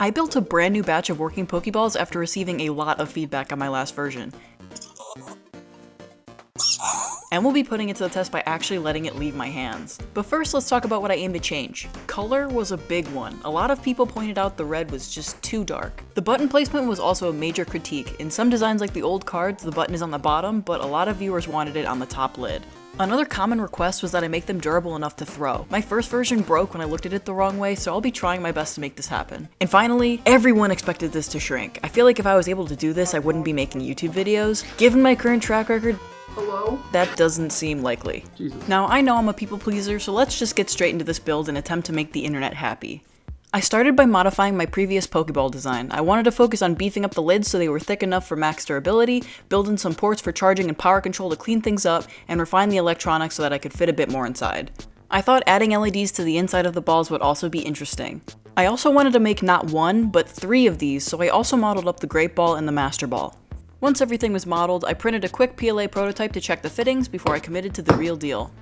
I built a brand new batch of working Pokeballs after receiving a lot of feedback on my last version. And we'll be putting it to the test by actually letting it leave my hands. But first, let's talk about what I aim to change. Color was a big one. A lot of people pointed out the red was just too dark. The button placement was also a major critique. In some designs like the old cards, the button is on the bottom, but a lot of viewers wanted it on the top lid. Another common request was that I make them durable enough to throw. My first version broke when I looked at it the wrong way, so I'll be trying my best to make this happen. And finally, everyone expected this to shrink. I feel like if I was able to do this, I wouldn't be making YouTube videos. Given my current track record, that doesn't seem likely. Jesus. Now, I know I'm a people pleaser, so let's just get straight into this build and attempt to make the internet happy. I started by modifying my previous Pokeball design. I wanted to focus on beefing up the lids so they were thick enough for max durability, build in some ports for charging and power control to clean things up, and refine the electronics so that I could fit a bit more inside. I thought adding LEDs to the inside of the balls would also be interesting. I also wanted to make not one, but 3 of these, so I also modeled up the Great Ball and the Master Ball. Once everything was modeled, I printed a quick PLA prototype to check the fittings before I committed to the real deal.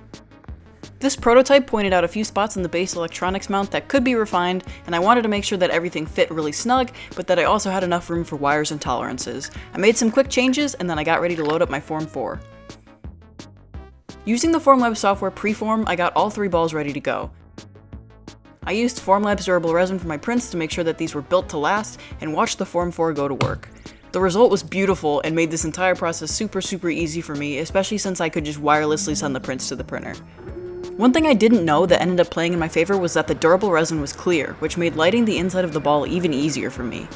This prototype pointed out a few spots in the base electronics mount that could be refined, and I wanted to make sure that everything fit really snug, but that I also had enough room for wires and tolerances. I made some quick changes, and then I got ready to load up my Form 4. Using the Formlabs software preform, I got all 3 balls ready to go. I used Formlabs durable resin for my prints to make sure that these were built to last, and watched the Form 4 go to work. The result was beautiful and made this entire process super easy for me, especially since I could just wirelessly send the prints to the printer. One thing I didn't know that ended up playing in my favor was that the durable resin was clear, which made lighting the inside of the ball even easier for me.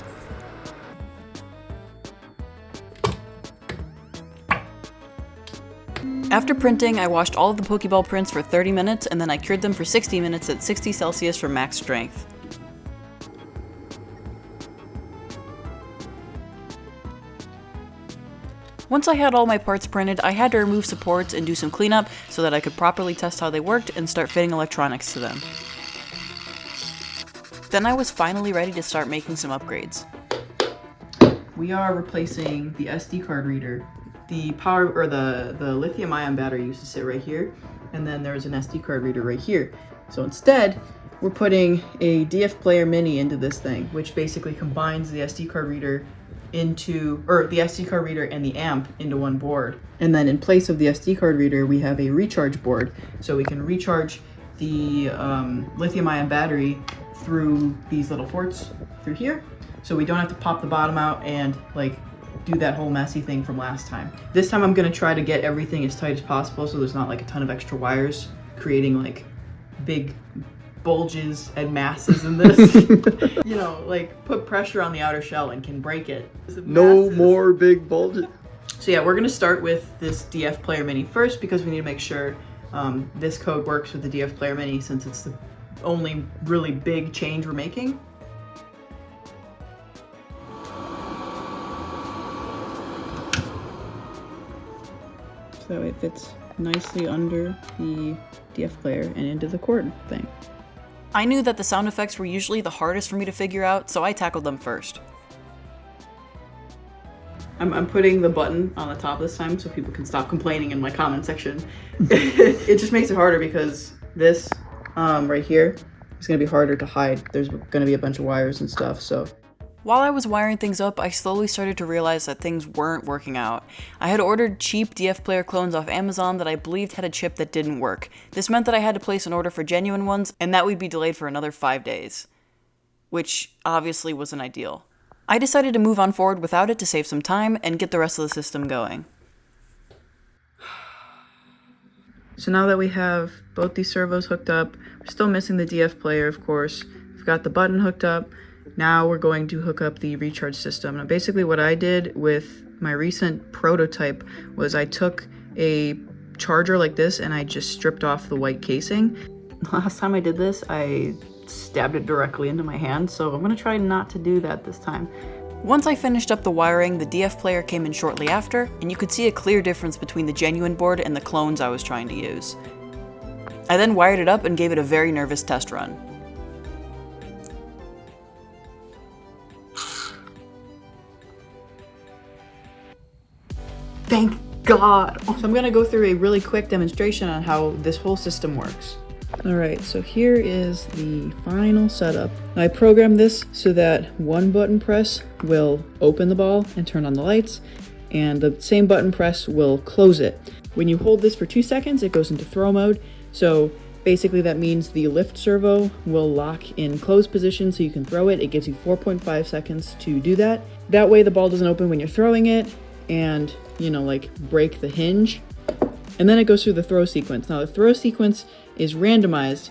After printing, I washed all of the Pokeball prints for 30 minutes and then I cured them for 60 minutes at 60 Celsius for max strength. Once I had all my parts printed, I had to remove supports and do some cleanup so that I could properly test how they worked and start fitting electronics to them. Then I was finally ready to start making some upgrades. We are replacing the SD card reader. The power or the lithium ion battery used to sit right here, and then there's an SD card reader right here. So instead, we're putting a DF Player Mini into this thing, which basically combines the SD card reader the SD card reader and the amp into one board. And then in place of the SD card reader, we have a recharge board. So we can recharge the lithium ion battery through these little ports through here. So we don't have to pop the bottom out and like do that whole messy thing from last time. This time I'm gonna try to get everything as tight as possible so there's not like a ton of extra wires creating like big bulges and masses in this. You know, like put pressure on the outer shell and can break it. No more big bulges. So yeah, we're gonna start with this DF Player Mini first because we need to make sure this code works with the DF Player Mini since it's the only really big change we're making. So it fits nicely under the DF player and into the cord thing. I knew that the sound effects were usually the hardest for me to figure out, so I tackled them first. I'm putting the button on the top this time so people can stop complaining in my comment section. It just makes it harder because this right here is going to be harder to hide. There's going to be a bunch of wires and stuff, so. While I was wiring things up, I slowly started to realize that things weren't working out. I had ordered cheap DF Player clones off Amazon that I believed had a chip that didn't work. This meant that I had to place an order for genuine ones, and that would be delayed for another 5 days. Which obviously wasn't ideal. I decided to move on forward without it to save some time and get the rest of the system going. So now that we have both these servos hooked up, we're still missing the DF Player, of course. We've got the button hooked up. Now we're going to hook up the recharge system. Now basically what I did with my recent prototype was I took a charger like this and I just stripped off the white casing. Last time I did this, I stabbed it directly into my hand, so I'm gonna try not to do that this time. Once I finished up the wiring, the DF Player came in shortly after, and you could see a clear difference between the genuine board and the clones I was trying to use. I then wired it up and gave it a very nervous test run. Thank God! So I'm gonna go through a really quick demonstration on how this whole system works. Alright, so here is the final setup. I programmed this so that one button press will open the ball and turn on the lights, and the same button press will close it. When you hold this for 2 seconds, it goes into throw mode. So basically that means the lift servo will lock in closed position so you can throw it. It gives you 4.5 seconds to do that. That way the ball doesn't open when you're throwing it and, you know, like break the hinge. And then it goes through the throw sequence. Now the throw sequence is randomized.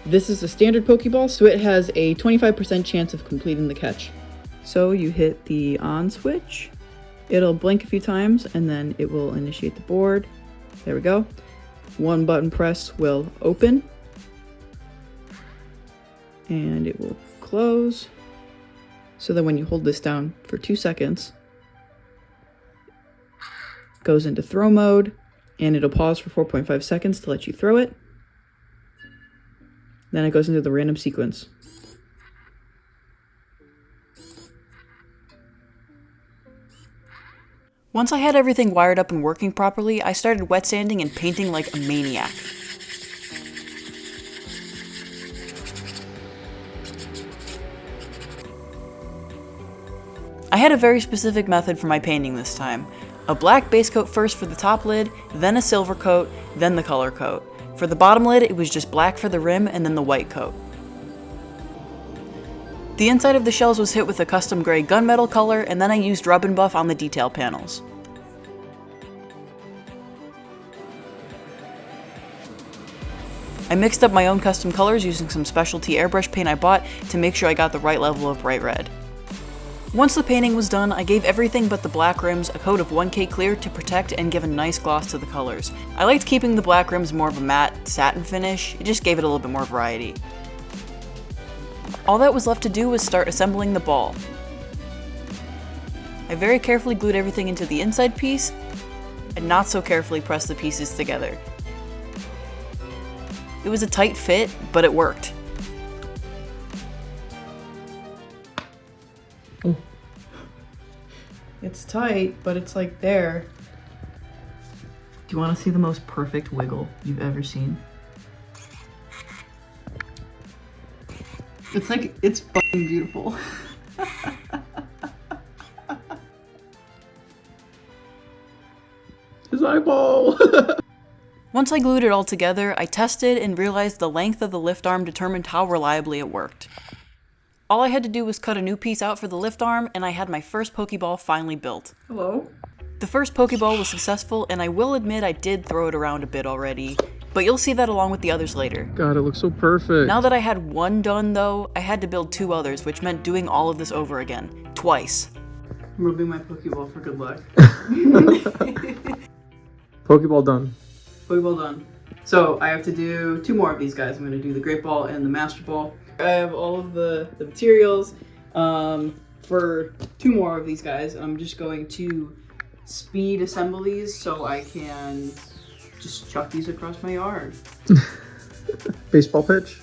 This is a standard Pokeball, so it has a 25% chance of completing the catch. So you hit the on switch, it'll blink a few times, and then it will initiate the board. There we go. One button press will open, and it will close. So then when you hold this down for 2 seconds, it goes into throw mode, and it'll pause for 4.5 seconds to let you throw it. Then it goes into the random sequence. Once I had everything wired up and working properly, I started wet sanding and painting like a maniac. I had a very specific method for my painting this time. A black base coat first for the top lid, then a silver coat, then the color coat. For the bottom lid, it was just black for the rim and then the white coat. The inside of the shells was hit with a custom gray gunmetal color, and then I used rub and buff on the detail panels. I mixed up my own custom colors using some specialty airbrush paint I bought to make sure I got the right level of bright red. Once the painting was done, I gave everything but the black rims a coat of 1K clear to protect and give a nice gloss to the colors. I liked keeping the black rims more of a matte satin finish, it just gave it a little bit more variety. All that was left to do was start assembling the ball. I very carefully glued everything into the inside piece, and not so carefully pressed the pieces together. It was a tight fit, but it worked. It's tight, but it's like there. Do you want to see the most perfect wiggle you've ever seen? It's like, it's fucking beautiful. His eyeball! Once I glued it all together, I tested and realized the length of the lift arm determined how reliably it worked. All I had to do was cut a new piece out for the lift arm, and I had my first Pokeball finally built. Hello? The first Pokeball was successful, and I will admit I did throw it around a bit already, but you'll see that along with the others later. God, it looks so perfect. Now that I had one done though, I had to build 2 others, which meant doing all of this over again. Twice. I'm rubbing my Pokeball for good luck. Pokeball done. Pokeball done. So I have to do 2 more of these guys. I'm going to do the Great Ball and the Master Ball. I have all of the materials for 2 more of these guys. I'm just going to speed assemble these so I can just chuck these across my yard. Baseball pitch?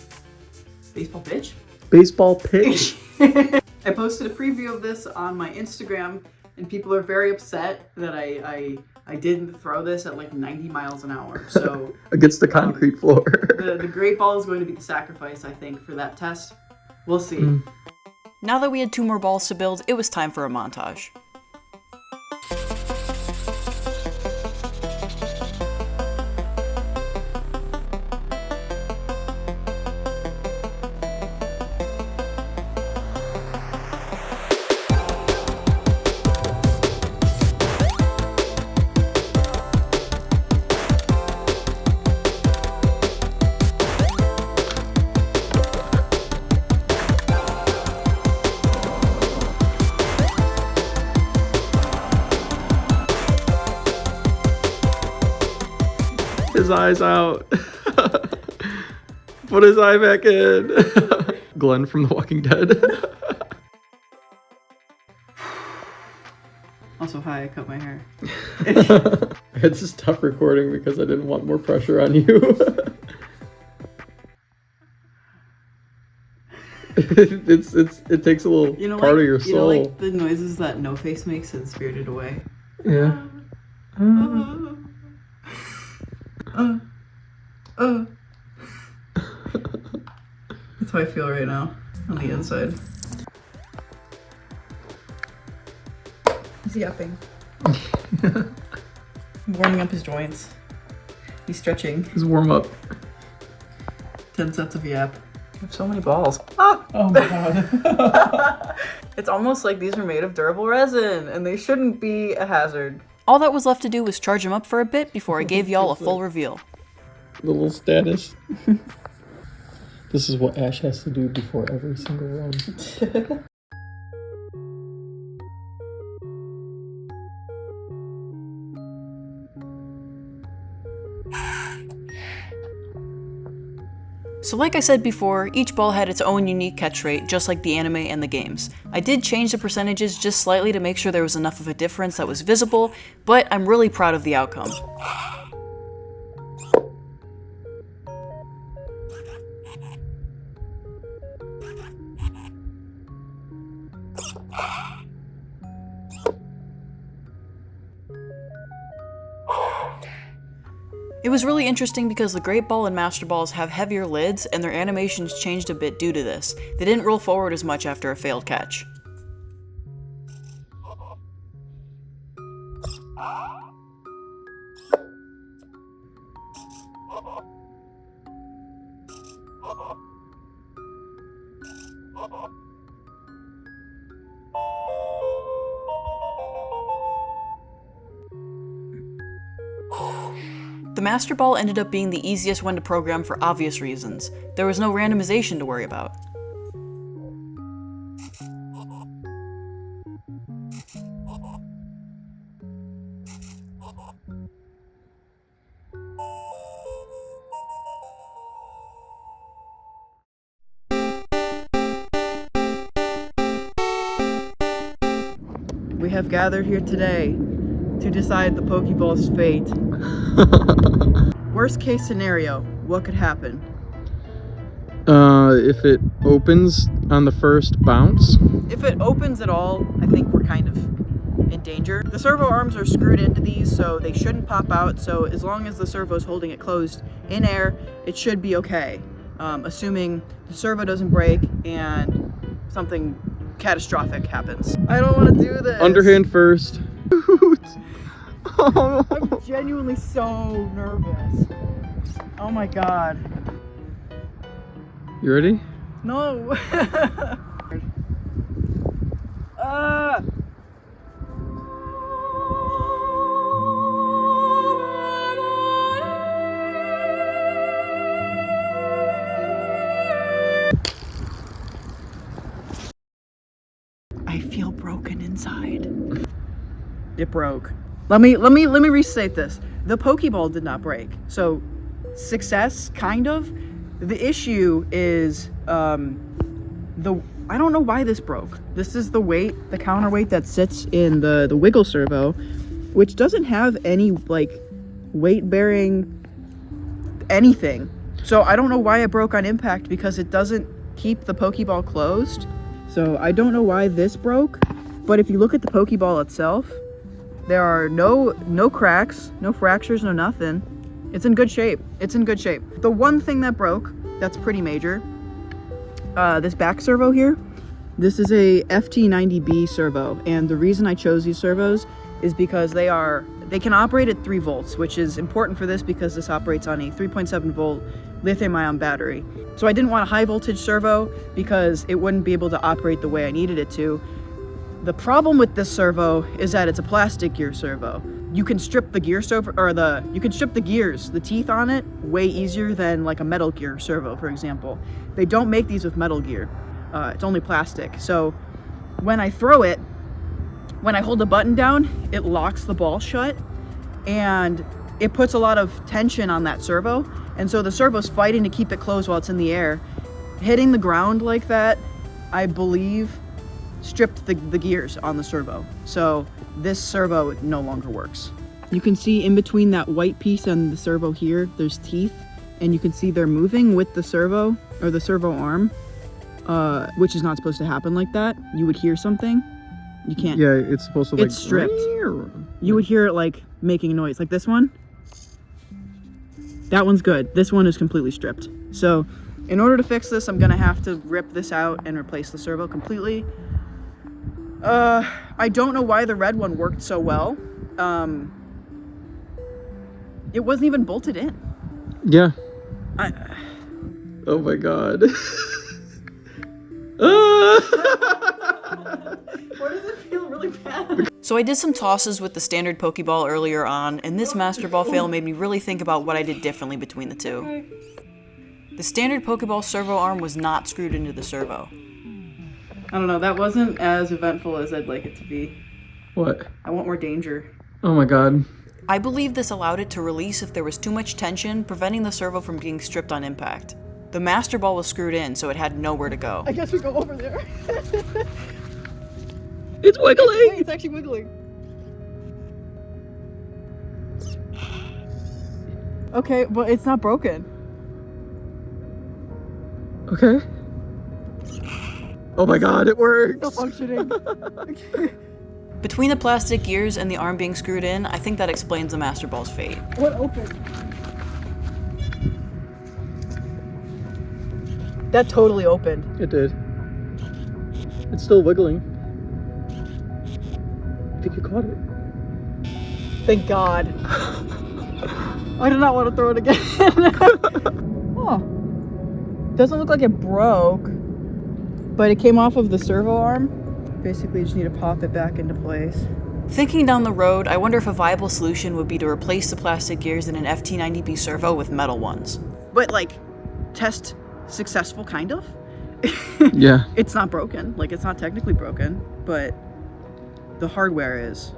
Baseball pitch? Baseball pitch? I posted a preview of this on my Instagram, and people are very upset that I didn't throw this at like 90 miles an hour. So against the concrete floor. the Great Ball is going to be the sacrifice, I think, for that test. We'll see. Now that we had 2 more balls to build, it was time for a montage. His eye's out. Put his eye back in. Glenn from The Walking Dead. Also, hi, I cut my hair. I had to stop recording because I didn't want more pressure on you. It takes a little part of your soul. You know, like the noises that No Face makes in Spirited Away? Yeah. That's how I feel right now on the inside. He's yapping. Warming up his joints. He's stretching. His warm up. 10 sets of yap. I have so many balls. Ah! Oh my god. It's almost like these are made of durable resin, and they shouldn't be a hazard. All that was left to do was charge him up for a bit before I gave y'all a full reveal. The little status. This is what Ash has to do before every single run. So like I said before, each ball had its own unique catch rate, just like the anime and the games. I did change the percentages just slightly to make sure there was enough of a difference that was visible, but I'm really proud of the outcome. It was really interesting because the Great Ball and Master Balls have heavier lids and their animations changed a bit due to this. They didn't roll forward as much after a failed catch. The Master Ball ended up being the easiest one to program for obvious reasons. There was no randomization to worry about. We have gathered here today to decide the Pokeball's fate. Worst case scenario, what could happen? If it opens on the first bounce. If it opens at all, I think we're kind of in danger. The servo arms are screwed into these, so they shouldn't pop out, so as long as the servo's holding it closed in air, it should be okay. Assuming the servo doesn't break and something catastrophic happens. I don't want to do this. Underhand first. Oh. I'm genuinely so nervous. Oh my god. You ready? No. I feel broken inside. It broke. Let me restate this. The Pokeball did not break. So success, kind of. The issue is I don't know why this broke. This is the weight, the counterweight that sits in the wiggle servo, which doesn't have any like weight bearing anything. So I don't know why it broke on impact because it doesn't keep the Pokeball closed. So I don't know why this broke, but if you look at the Pokeball itself, there are no cracks, no fractures, no nothing. It's in good shape. It's in good shape. The one thing that broke, that's pretty major, this back servo here, this is a FT90B servo, and the reason I chose these servos is because they can operate at 3 volts, which is important for this because this operates on a 3.7 volt lithium-ion battery. So I didn't want a high voltage servo because it wouldn't be able to operate the way I needed it to. The problem with this servo is that it's a plastic gear servo. You can strip the gear servo, or you can strip the gears, the teeth on it, way easier than like a metal gear servo, for example. They don't make these with metal gear. It's only plastic. So when I throw it, when I hold the button down, it locks the ball shut and it puts a lot of tension on that servo. And so the servo's fighting to keep it closed while it's in the air. Hitting the ground like that, I believe, stripped the gears on the servo. So this servo no longer works. You can see in between that white piece and the servo here, there's teeth, and you can see they're moving with the servo, or the servo arm, which is not supposed to happen like that. You would hear something. You can't. Yeah, it's supposed to like... It's stripped. You would hear it like making a noise. Like this one. That one's good. This one is completely stripped. So In order to fix this, I'm gonna have to rip this out and replace the servo completely. I don't know why the red one worked so well. It wasn't even bolted in. Yeah. Oh my god. Why does it feel really bad? So I did some tosses with the standard Pokeball earlier on, and this Master Ball fail made me really think about what I did differently between the two. The standard Pokeball servo arm was not screwed into the servo. I don't know, that wasn't as eventful as I'd like it to be. What? I want more danger. Oh my god. I believe this allowed it to release if there was too much tension, preventing the servo from being stripped on impact. The Master Ball was screwed in, so it had nowhere to go. I guess we go over there. It's wiggling! Wait, it's actually wiggling. Okay, but it's not broken. Okay. Oh my god, it works! Still functioning. Between the plastic gears and the arm being screwed in, I think that explains the Master Ball's fate. What opened? That totally opened. It did. It's still wiggling. I think you caught it. Thank God. I do not want to throw it again. Oh. Doesn't look like it broke, but it came off of the servo arm. Basically, you just need to pop it back into place. Thinking down the road, I wonder if a viable solution would be to replace the plastic gears in an FT90B servo with metal ones. But like, test successful, kind of? Yeah. It's not broken. Like, it's not technically broken, but the hardware is.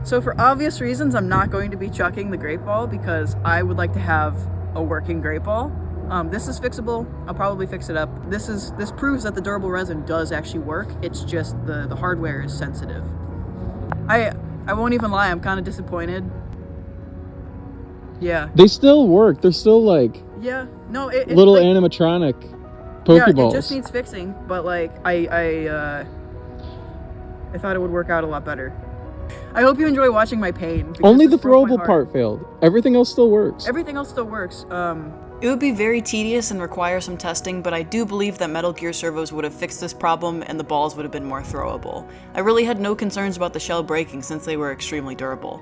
So for obvious reasons, I'm not going to be chucking the great ball because I would like to have a working great ball. This is fixable. I'll probably fix it up. This proves that the durable resin does actually work. It's just the hardware is sensitive. I won't even lie, I'm kind of disappointed. Yeah. They still work. They're still like Yeah. No, little like, animatronic Pokeballs. Yeah, it just needs fixing, but like I thought it would work out a lot better. I hope you enjoy watching my pain. Only the this broke my throwable heart. part failed. Everything else still works. Everything else still works. It would be very tedious and require some testing, but I do believe that Metal Gear servos would have fixed this problem and the balls would have been more throwable. I really had no concerns about the shell breaking since they were extremely durable.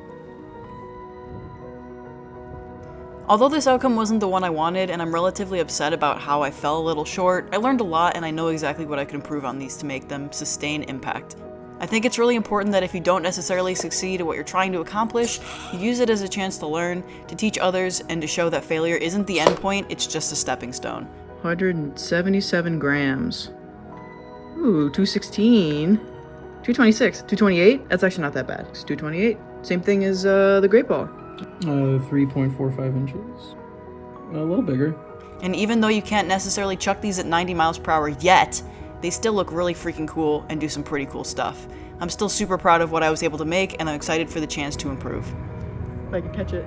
Although this outcome wasn't the one I wanted, and I'm relatively upset about how I fell a little short, I learned a lot and I know exactly what I could improve on these to make them sustain impact. I think it's really important that if you don't necessarily succeed at what you're trying to accomplish, you use it as a chance to learn, to teach others, and to show that failure isn't the end point, it's just a stepping stone. 177 grams. Ooh, 216. 226. 228? That's actually not that bad. It's 228. Same thing as the great ball. 3.45 inches. A little bigger. And even though you can't necessarily chuck these at 90 miles per hour yet, they still look really freaking cool and do some pretty cool stuff. I'm still super proud of what I was able to make, and I'm excited for the chance to improve. If I can catch it.